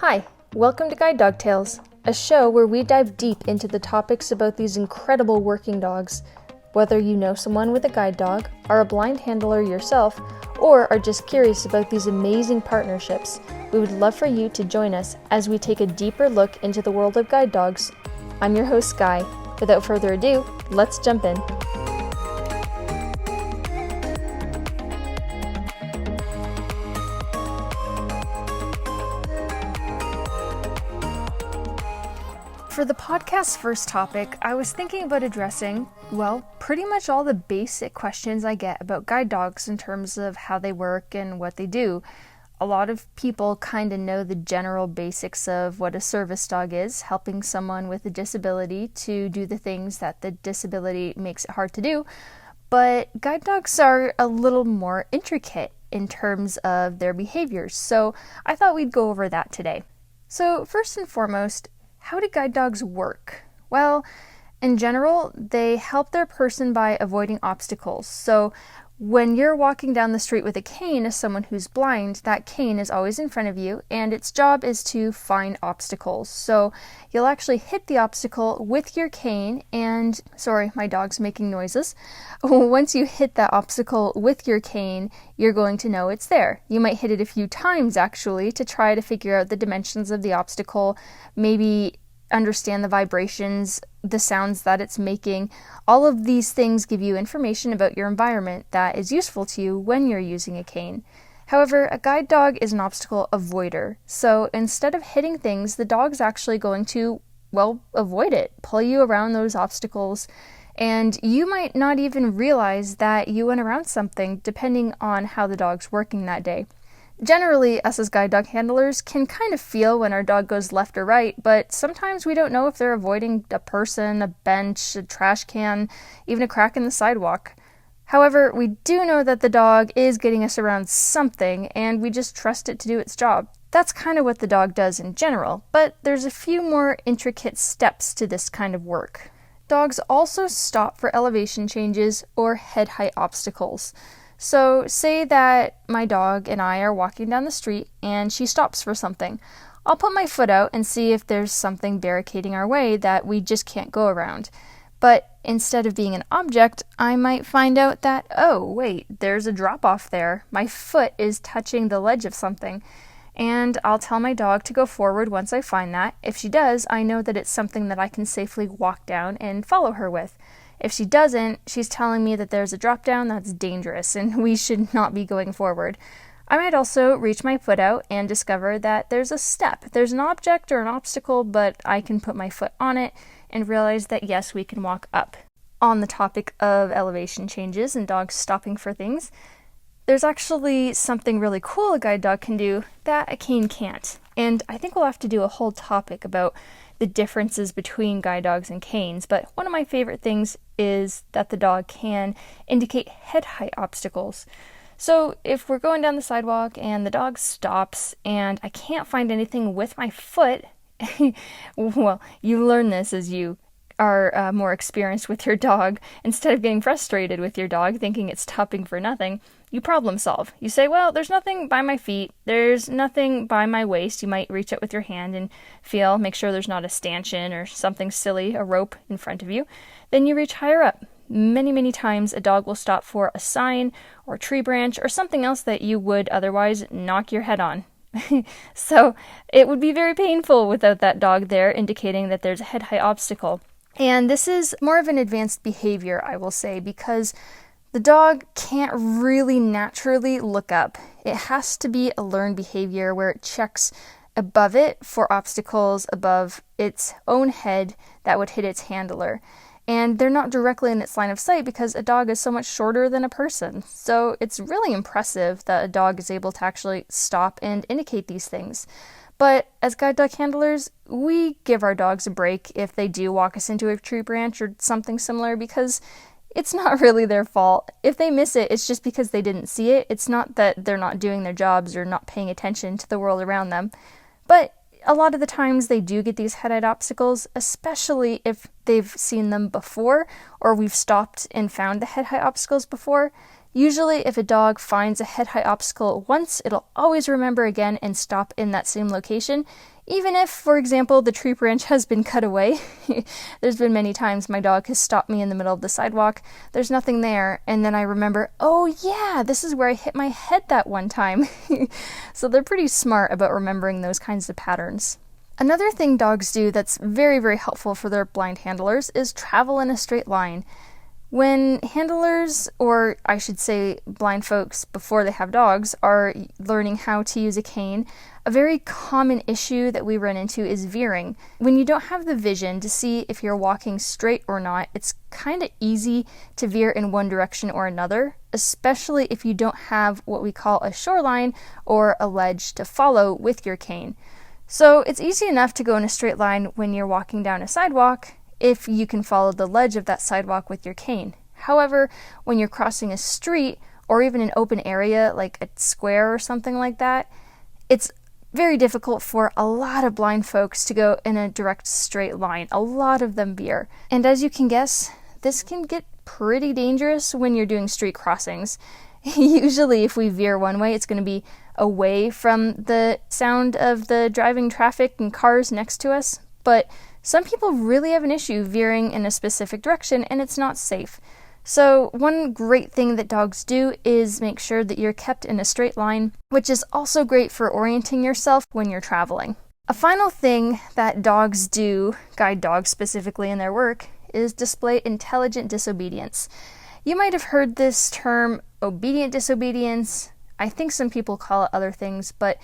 Hi, welcome to Guide Dog Tales, a show where we dive deep into the topics about these incredible working dogs. Whether you know someone with a guide dog, are a blind handler yourself, or are just curious about these amazing partnerships, we would love for you to join us as we take a deeper look into the world of guide dogs. I'm your host, Sky. Without further ado, let's jump in. For the podcast's first topic, I was thinking about addressing, pretty much all the basic questions I get about guide dogs in terms of how they work and what they do. A lot of people kind of know the general basics of what a service dog is, helping someone with a disability to do the things that the disability makes it hard to do. But guide dogs are a little more intricate in terms of their behaviors, so I thought we'd go over that today. So first and foremost, how do guide dogs work? Well, in general, they help their person by avoiding obstacles. So when you're walking down the street with a cane as someone who's blind, that cane is always in front of you, and its job is to find obstacles. So you'll actually hit the obstacle with your cane and, sorry, my dog's making noises. Once you hit that obstacle with your cane, you're going to know it's there. You might hit it a few times, actually, to try to figure out the dimensions of the obstacle, maybe understand the vibrations, the sounds that it's making. All of these things give you information about your environment that is useful to you when you're using a cane. However, a guide dog is an obstacle avoider. So instead of hitting things, the dog's actually going to, avoid it, pull you around those obstacles, and you might not even realize that you went around something depending on how the dog's working that day. Generally, us as guide dog handlers can kind of feel when our dog goes left or right, but sometimes we don't know if they're avoiding a person, a bench, a trash can, even a crack in the sidewalk. However, we do know that the dog is getting us around something, and we just trust it to do its job. That's kind of what the dog does in general, but there's a few more intricate steps to this kind of work. Dogs also stop for elevation changes or head height obstacles. So say that my dog and I are walking down the street and she stops for something. I'll put my foot out and see if there's something barricading our way that we just can't go around. But instead of being an object, I might find out that, there's a drop off there. My foot is touching the ledge of something. And I'll tell my dog to go forward once I find that. If she does, I know that it's something that I can safely walk down and follow her with. If she doesn't, she's telling me that there's a drop down that's dangerous and we should not be going forward. I might also reach my foot out and discover that there's a step. There's an object or an obstacle, but I can put my foot on it and realize that yes, we can walk up. On the topic of elevation changes and dogs stopping for things, there's actually something really cool a guide dog can do that a cane can't. And I think we'll have to do a whole topic about the differences between guide dogs and canes, but one of my favorite things is that the dog can indicate head height obstacles. So if we're going down the sidewalk and the dog stops and I can't find anything with my foot, you learn this as you are more experienced with your dog. Instead of getting frustrated with your dog, thinking it's stopping for nothing, you problem solve. You say, there's nothing by my feet, there's nothing by my waist. You might reach out with your hand and make sure there's not a stanchion or something silly, a rope in front of you. Then you reach higher up. Many, many times a dog will stop for a sign or a tree branch or something else that you would otherwise knock your head on. So it would be very painful without that dog there indicating that there's a head height obstacle. And this is more of an advanced behavior, I will say, because the dog can't really naturally look up. It has to be a learned behavior where it checks above it for obstacles above its own head that would hit its handler. And they're not directly in its line of sight because a dog is so much shorter than a person. So it's really impressive that a dog is able to actually stop and indicate these things. But as guide dog handlers, we give our dogs a break if they do walk us into a tree branch or something similar because it's not really their fault. If they miss it, it's just because they didn't see it. It's not that they're not doing their jobs or not paying attention to the world around them. But a lot of the times they do get these head height obstacles, especially if they've seen them before or we've stopped and found the head height obstacles before. Usually, if a dog finds a head-high obstacle once, it'll always remember again and stop in that same location, even if, for example, the tree branch has been cut away. There's been many times my dog has stopped me in the middle of the sidewalk, there's nothing there, and then I remember, oh yeah, this is where I hit my head that one time. So they're pretty smart about remembering those kinds of patterns. Another thing dogs do that's very, very helpful for their blind handlers is travel in a straight line. When handlers, or I should say blind folks before they have dogs, are learning how to use a cane, a very common issue that we run into is veering. When you don't have the vision to see if you're walking straight or not, it's kind of easy to veer in one direction or another, especially if you don't have what we call a shoreline or a ledge to follow with your cane. So it's easy enough to go in a straight line when you're walking down a sidewalk, if you can follow the ledge of that sidewalk with your cane. However, when you're crossing a street or even an open area like a square or something like that, it's very difficult for a lot of blind folks to go in a direct straight line. A lot of them veer. And as you can guess, this can get pretty dangerous when you're doing street crossings. Usually if we veer one way, it's going to be away from the sound of the driving traffic and cars next to us. But some people really have an issue veering in a specific direction, and it's not safe. So one great thing that dogs do is make sure that you're kept in a straight line, which is also great for orienting yourself when you're traveling. A final thing that dogs do, guide dogs specifically in their work, is display intelligent disobedience. You might have heard this term obedient disobedience. I think some people call it other things, but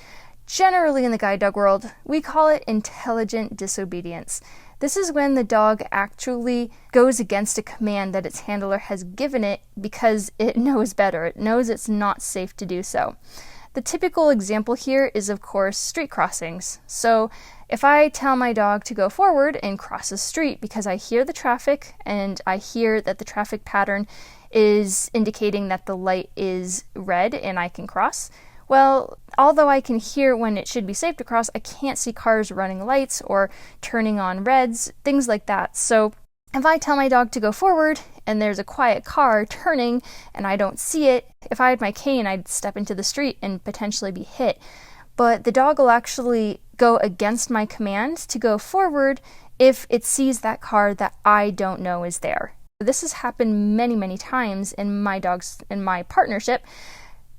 generally in the guide dog world, we call it intelligent disobedience. This is when the dog actually goes against a command that its handler has given it because it knows better. It knows it's not safe to do so. The typical example here is, of course, street crossings. So if I tell my dog to go forward and cross a street because I hear the traffic and I hear that the traffic pattern is indicating that the light is red and I can cross, well, although I can hear when it should be safe to cross, I can't see cars running lights or turning on reds, things like that. So if I tell my dog to go forward and there's a quiet car turning and I don't see it, if I had my cane, I'd step into the street and potentially be hit. But the dog will actually go against my command to go forward if it sees that car that I don't know is there. This has happened many, many times in my partnership,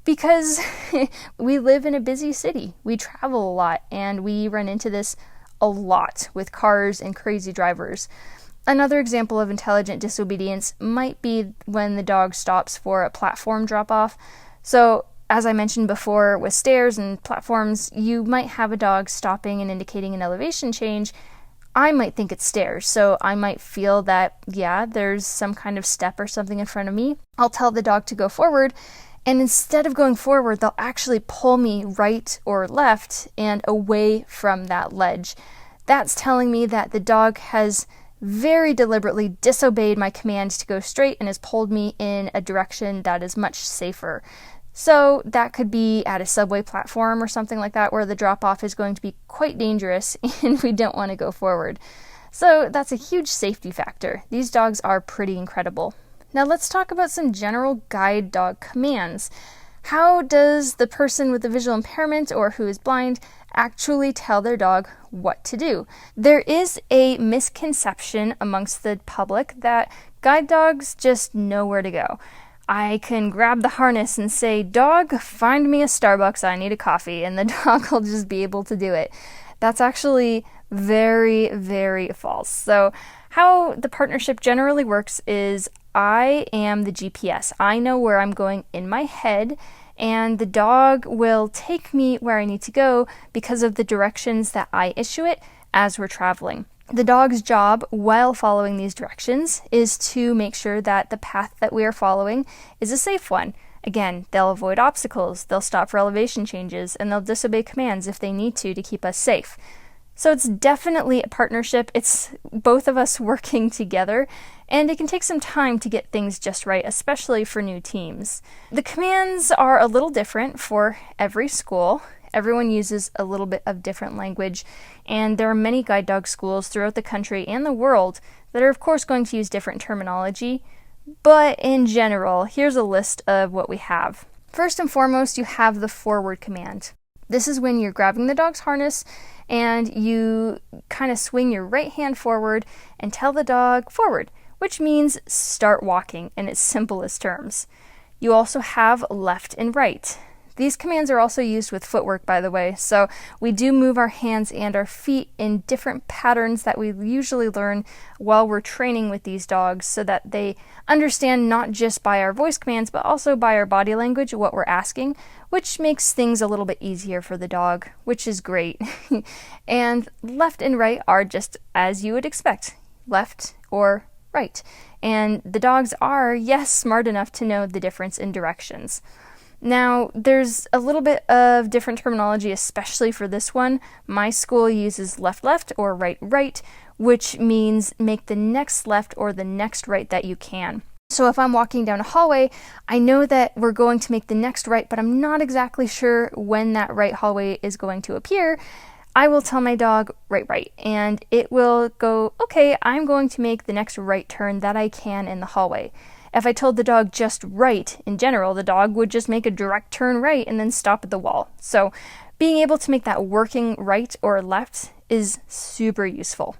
because we live in a busy city. We travel a lot and we run into this a lot with cars and crazy drivers. Another example of intelligent disobedience might be when the dog stops for a platform drop-off. So, as I mentioned before, with stairs and platforms, you might have a dog stopping and indicating an elevation change. I might think it's stairs, so I might feel that, yeah, there's some kind of step or something in front of me. I'll tell the dog to go forward, and instead of going forward, they'll actually pull me right or left and away from that ledge. That's telling me that the dog has very deliberately disobeyed my command to go straight and has pulled me in a direction that is much safer. So that could be at a subway platform or something like that, where the drop-off is going to be quite dangerous and we don't want to go forward. So that's a huge safety factor. These dogs are pretty incredible. Now let's talk about some general guide dog commands. How does the person with a visual impairment or who is blind actually tell their dog what to do? There is a misconception amongst the public that guide dogs just know where to go. I can grab the harness and say, "Dog, find me a Starbucks, I need a coffee," and the dog will just be able to do it. That's actually very, very false. So how the partnership generally works is I am the GPS. I know where I'm going in my head, and the dog will take me where I need to go because of the directions that I issue it as we're traveling. The dog's job while following these directions is to make sure that the path that we are following is a safe one. Again, they'll avoid obstacles, they'll stop for elevation changes, and they'll disobey commands if they need to keep us safe. So it's definitely a partnership. It's both of us working together, and it can take some time to get things just right, especially for new teams. The commands are a little different for every school. Everyone uses a little bit of different language, and there are many guide dog schools throughout the country and the world that are, of course, going to use different terminology. But in general, here's a list of what we have. First and foremost, you have the forward command. This is when you're grabbing the dog's harness and you kind of swing your right hand forward and tell the dog forward, which means start walking in its simplest terms. You also have left and right. These commands are also used with footwork, by the way, so we do move our hands and our feet in different patterns that we usually learn while we're training with these dogs so that they understand not just by our voice commands, but also by our body language what we're asking, which makes things a little bit easier for the dog, which is great. And left and right are just as you would expect, left or right. And the dogs are, yes, smart enough to know the difference in directions. Now, there's a little bit of different terminology, especially for this one. My school uses left or right, which means make the next left or the next right that you can. So if I'm walking down a hallway, I know that we're going to make the next right, but I'm not exactly sure when that right hallway is going to appear. I will tell my dog right, and it will go, okay, I'm going to make the next right turn that I can in the hallway. If I told the dog just right in general, the dog would just make a direct turn right and then stop at the wall. So being able to make that working right or left is super useful.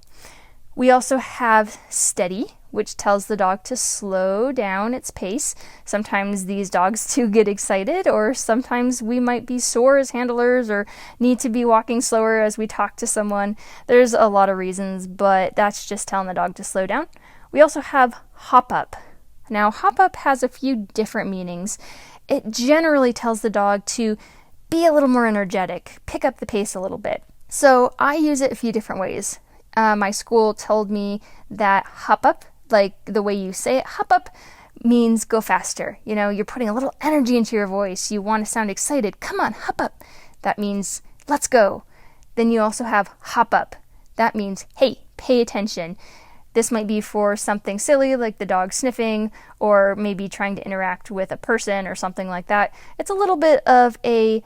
We also have steady, which tells the dog to slow down its pace. Sometimes these dogs do get excited, or sometimes we might be sore as handlers or need to be walking slower as we talk to someone. There's a lot of reasons, but that's just telling the dog to slow down. We also have hop up. Now, hop up has a few different meanings. It generally tells the dog to be a little more energetic, pick up the pace a little bit. So I use it a few different ways. My school told me that hop up, like the way you say it, hop up means go faster. You know, you're putting a little energy into your voice. You want to sound excited. Come on, hop up. That means let's go. Then you also have hop up. That means, hey, pay attention. This might be for something silly like the dog sniffing or maybe trying to interact with a person or something like that. It's a little bit of a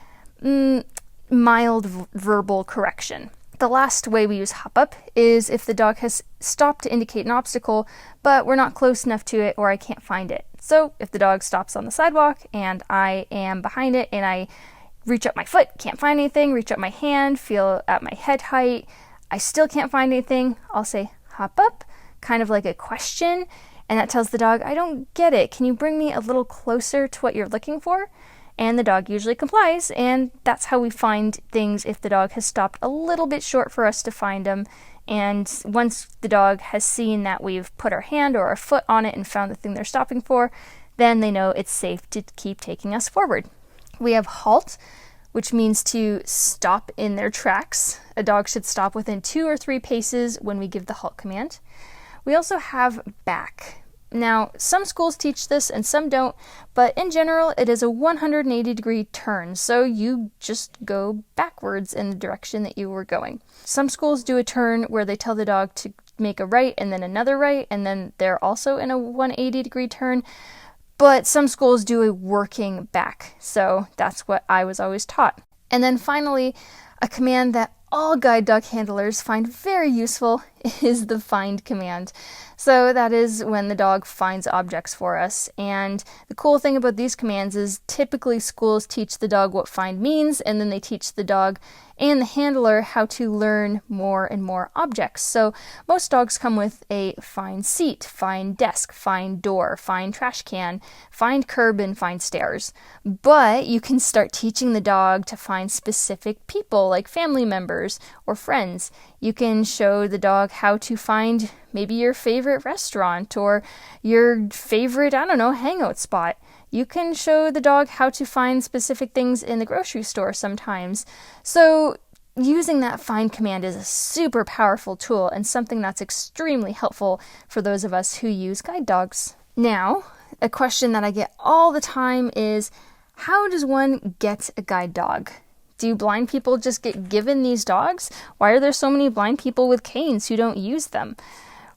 mild verbal correction. The last way we use hop up is if the dog has stopped to indicate an obstacle, but we're not close enough to it or I can't find it. So if the dog stops on the sidewalk and I am behind it and I reach up my foot, can't find anything, reach up my hand, feel at my head height, I still can't find anything, I'll say hop up, kind of like a question, and that tells the dog, I don't get it. Can you bring me a little closer to what you're looking for? And the dog usually complies, and that's how we find things if the dog has stopped a little bit short for us to find them. And once the dog has seen that we've put our hand or our foot on it and found the thing they're stopping for, then they know it's safe to keep taking us forward. We have halt, which means to stop in their tracks. A dog should stop within 2 or 3 paces when we give the halt command. We also have back. Now, some schools teach this and some don't, but in general, it is a 180-degree turn, so you just go backwards in the direction that you were going. Some schools do a turn where they tell the dog to make a right and then another right, and then they're also in a 180-degree turn, but some schools do a working back, so that's what I was always taught. And then finally, a command that all guide dog handlers find very useful is the find command. So that is when the dog finds objects for us. And the cool thing about these commands is typically schools teach the dog what find means, and then they teach the dog and the handler how to learn more and more objects. So most dogs come with a find seat, find desk, find door, find trash can, find curb, and find stairs. But you can start teaching the dog to find specific people like family members or friends. You can show the dog how to find maybe your favorite restaurant or your favorite, hangout spot. You can show the dog how to find specific things in the grocery store sometimes. So using that find command is a super powerful tool and something that's extremely helpful for those of us who use guide dogs. Now, a question that I get all the time is, how does one get a guide dog? Do blind people just get given these dogs? Why are there so many blind people with canes who don't use them?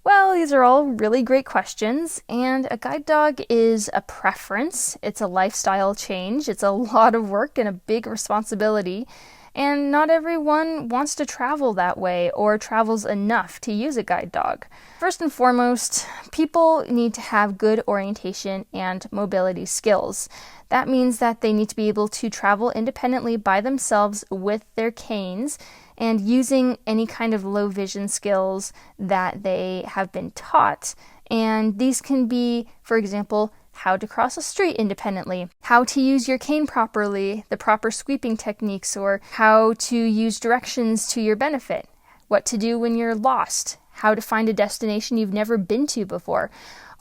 Well, these are all really great questions, and a guide dog is a preference. It's a lifestyle change. It's a lot of work and a big responsibility. and not everyone wants to travel that way or travels enough to use a guide dog. First and foremost, people need to have good orientation and mobility skills. That means that they need to be able to travel independently by themselves with their canes and using any kind of low vision skills that they have been taught. And these can be, for example, how to cross a street independently, how to use your cane properly, the proper sweeping techniques, or how to use directions to your benefit, what to do when you're lost, how to find a destination you've never been to before.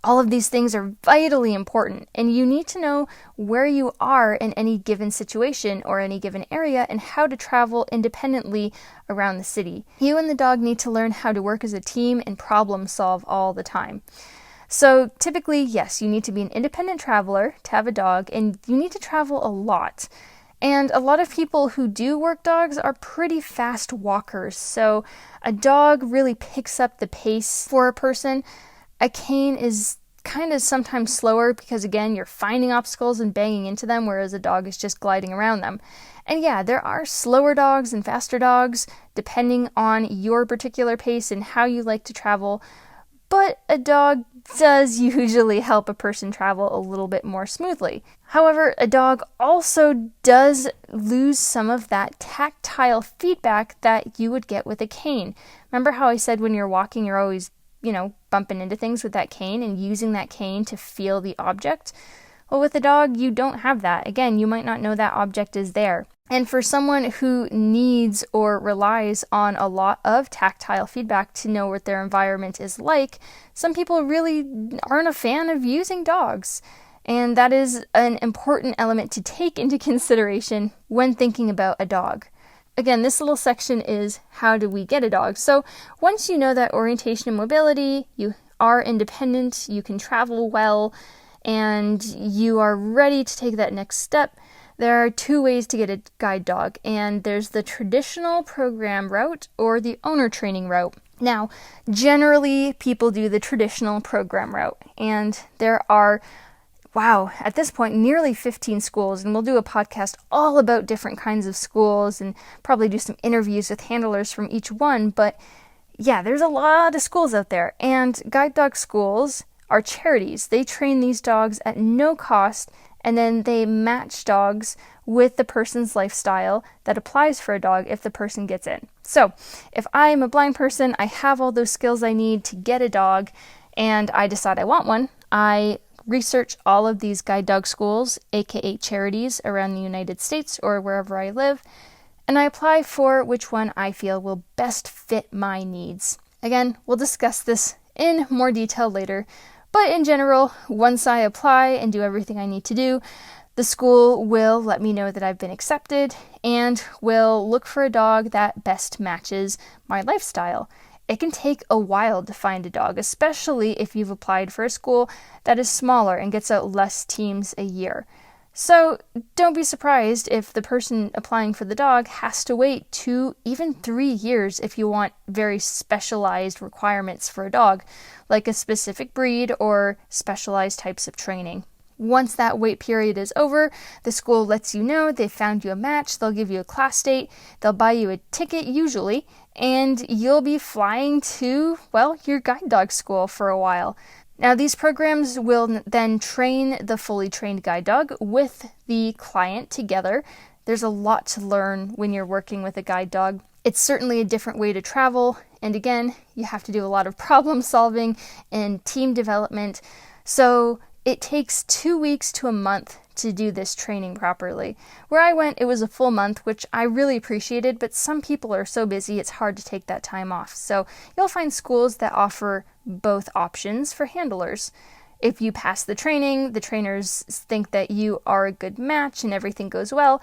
All of these things are vitally important, and you need to know where you are in any given situation or any given area and how to travel independently around the city. You and the dog need to learn how to work as a team and problem solve all the time. So typically, yes, you need to be an independent traveler to have a dog, and you need to travel a lot. And a lot of people who do work dogs are pretty fast walkers, so a dog really picks up the pace for a person. A cane is kind of sometimes slower because, again, you're finding obstacles and banging into them, whereas a dog is just gliding around them. And yeah, there are slower dogs and faster dogs, depending on your particular pace and how you like to travel. But a dog does usually help a person travel a little bit more smoothly. However, a dog also does lose some of that tactile feedback that you would get with a cane. Remember how I said when you're walking, you're always, bumping into things with that cane and using that cane to feel the object? Well, with a dog, you don't have that. Again, you might not know that object is there. And for someone who needs or relies on a lot of tactile feedback to know what their environment is like, some people really aren't a fan of using dogs. And that is an important element to take into consideration when thinking about a dog. Again, this little section is how do we get a dog? So once you know that orientation and mobility, you are independent, you can travel well, and you are ready to take that next step, there are two ways to get a guide dog, and there's the traditional program route or the owner training route. Now, generally, people do the traditional program route, and there are at this point, nearly 15 schools, and we'll do a podcast all about different kinds of schools and probably do some interviews with handlers from each one. But yeah, there's a lot of schools out there, and guide dog schools are charities. They train these dogs at no cost, and then they match dogs with the person's lifestyle that applies for a dog if the person gets in. So if I'm a blind person, I have all those skills I need to get a dog, and I decide I want one, I research all of these guide dog schools, aka charities, around the United States or wherever I live, and I apply for which one I feel will best fit my needs. Again, we'll discuss this in more detail later, but in general, once I apply and do everything I need to do, the school will let me know that I've been accepted and will look for a dog that best matches my lifestyle. It can take a while to find a dog, especially if you've applied for a school that is smaller and gets out less teams a year. So don't be surprised if the person applying for the dog has to wait 2, even 3 years if you want very specialized requirements for a dog, like a specific breed or specialized types of training. Once that wait period is over, the school lets you know they've found you a match, they'll give you a class date, they'll buy you a ticket usually, and you'll be flying to, your guide dog school for a while. Now, these programs will then train the fully trained guide dog with the client together. There's a lot to learn when you're working with a guide dog. It's certainly a different way to travel, and again, you have to do a lot of problem solving and team development. So it takes 2 weeks to a month to do this training properly. Where I went, it was a full month, which I really appreciated, but some people are so busy it's hard to take that time off. So you'll find schools that offer both options for handlers. If you pass the training, the trainers think that you are a good match and everything goes well,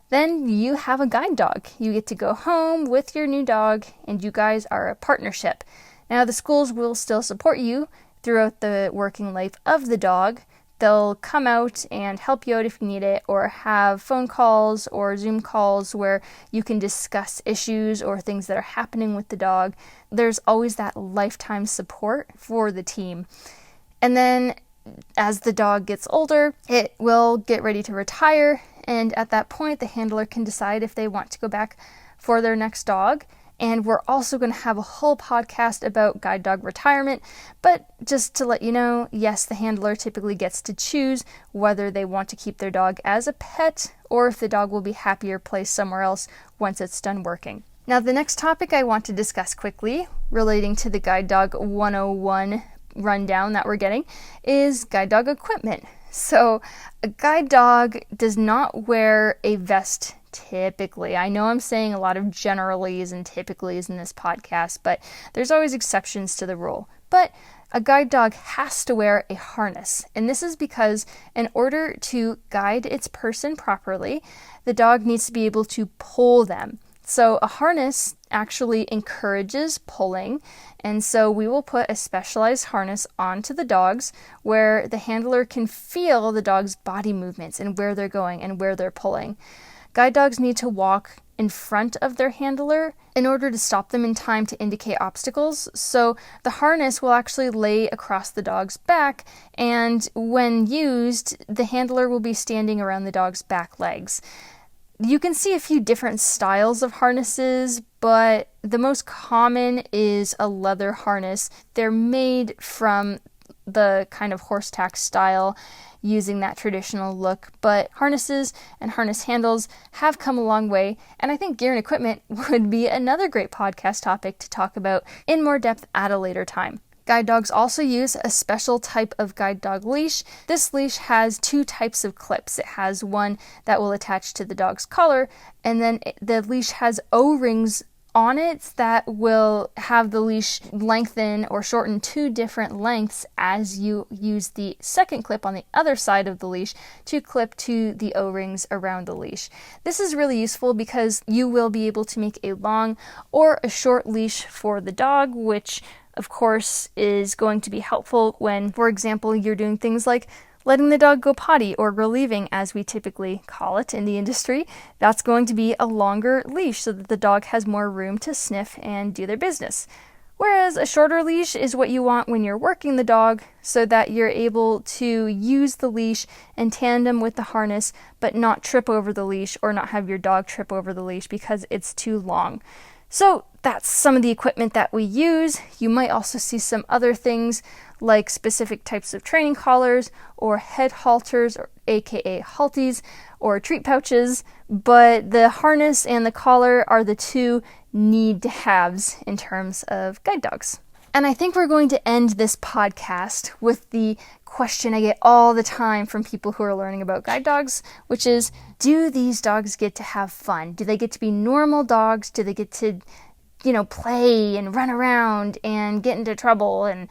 then you have a guide dog. You get to go home with your new dog and you guys are a partnership. Now the schools will still support you throughout the working life of the dog. They'll come out and help you out if you need it, or have phone calls or Zoom calls where you can discuss issues or things that are happening with the dog. There's always that lifetime support for the team. And then as the dog gets older, it will get ready to retire, and at that point the handler can decide if they want to go back for their next dog. And we're also going to have a whole podcast about guide dog retirement. But just to let you know, yes, the handler typically gets to choose whether they want to keep their dog as a pet or if the dog will be happier placed somewhere else once it's done working. Now, the next topic I want to discuss quickly, relating to the Guide Dog 101 rundown that we're getting, is guide dog equipment. So, a guide dog does not wear a vest typically. I know I'm saying a lot of generalities and typicallys in this podcast, but there's always exceptions to the rule. But a guide dog has to wear a harness, and this is because in order to guide its person properly, the dog needs to be able to pull them. So a harness actually encourages pulling, and so we will put a specialized harness onto the dogs where the handler can feel the dog's body movements and where they're going and where they're pulling. Guide dogs need to walk in front of their handler in order to stop them in time to indicate obstacles. So the harness will actually lay across the dog's back, and when used, the handler will be standing around the dog's back legs. You can see a few different styles of harnesses, but the most common is a leather harness. They're made from the kind of horse tack style, using that traditional look, but harnesses and harness handles have come a long way, and I think gear and equipment would be another great podcast topic to talk about in more depth at a later time. Guide dogs also use a special type of guide dog leash. This leash has two types of clips. It has one that will attach to the dog's collar, and then the leash has O-rings on it that will have the leash lengthen or shorten two different lengths as you use the second clip on the other side of the leash to clip to the O-rings around the leash. This is really useful because you will be able to make a long or a short leash for the dog, which of course is going to be helpful when, for example, you're doing things like letting the dog go potty or relieving, as we typically call it in the industry. That's going to be a longer leash so that the dog has more room to sniff and do their business. Whereas a shorter leash is what you want when you're working the dog so that you're able to use the leash in tandem with the harness but not trip over the leash or not have your dog trip over the leash because it's too long. So that's some of the equipment that we use. You might also see some other things like specific types of training collars or head halters, or aka halties, or treat pouches, but the harness and the collar are the two need-to-haves in terms of guide dogs. And I think we're going to end this podcast with the question I get all the time from people who are learning about guide dogs, which is, do these dogs get to have fun? Do they get to be normal dogs? Do they get to, play and run around and get into trouble? And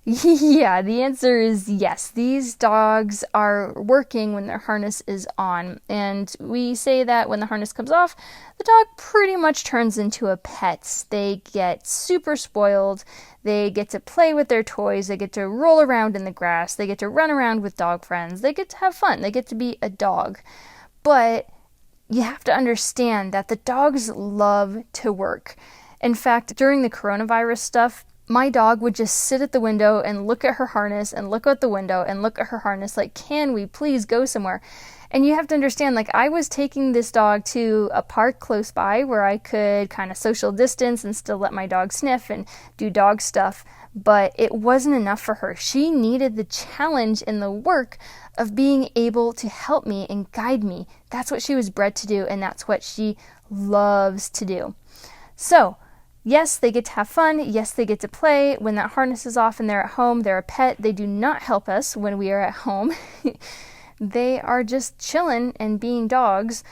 yeah, the answer is yes. These dogs are working when their harness is on. And we say that when the harness comes off, the dog pretty much turns into a pet. They get super spoiled. They get to play with their toys. They get to roll around in the grass. They get to run around with dog friends. They get to have fun. They get to be a dog. But you have to understand that the dogs love to work. In fact, during the coronavirus stuff, my dog would just sit at the window and look at her harness and look out the window and look at her harness like, can we please go somewhere? And you have to understand, I was taking this dog to a park close by where I could kind of social distance and still let my dog sniff and do dog stuff, but it wasn't enough for her. She needed the challenge and the work of being able to help me and guide me. That's what she was bred to do, and that's what she loves to do. So, yes, they get to have fun. Yes, they get to play. When that harness is off and they're at home, they're a pet. They do not help us when we are at home. They are just chilling and being dogs.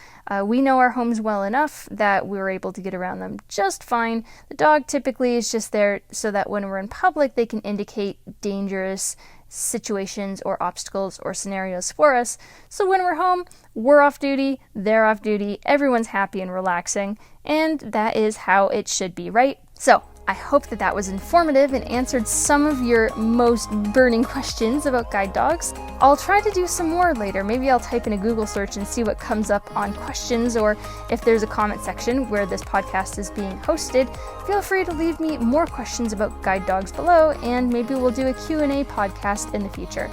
We know our homes well enough that we're able to get around them just fine. The dog typically is just there so that when we're in public, they can indicate dangerous situations or obstacles or scenarios for us. So when we're home, we're off duty, they're off duty, everyone's happy and relaxing, and that is how it should be, right? So I hope that was informative and answered some of your most burning questions about guide dogs. I'll try to do some more later. Maybe I'll type in a Google search and see what comes up on questions, or if there's a comment section where this podcast is being hosted, feel free to leave me more questions about guide dogs below, and maybe we'll do a Q&A podcast in the future.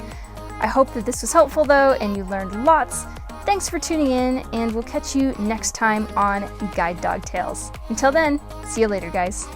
I hope that this was helpful though, and you learned lots. Thanks for tuning in, and we'll catch you next time on Guide Dog Tales. Until then, see you later, guys.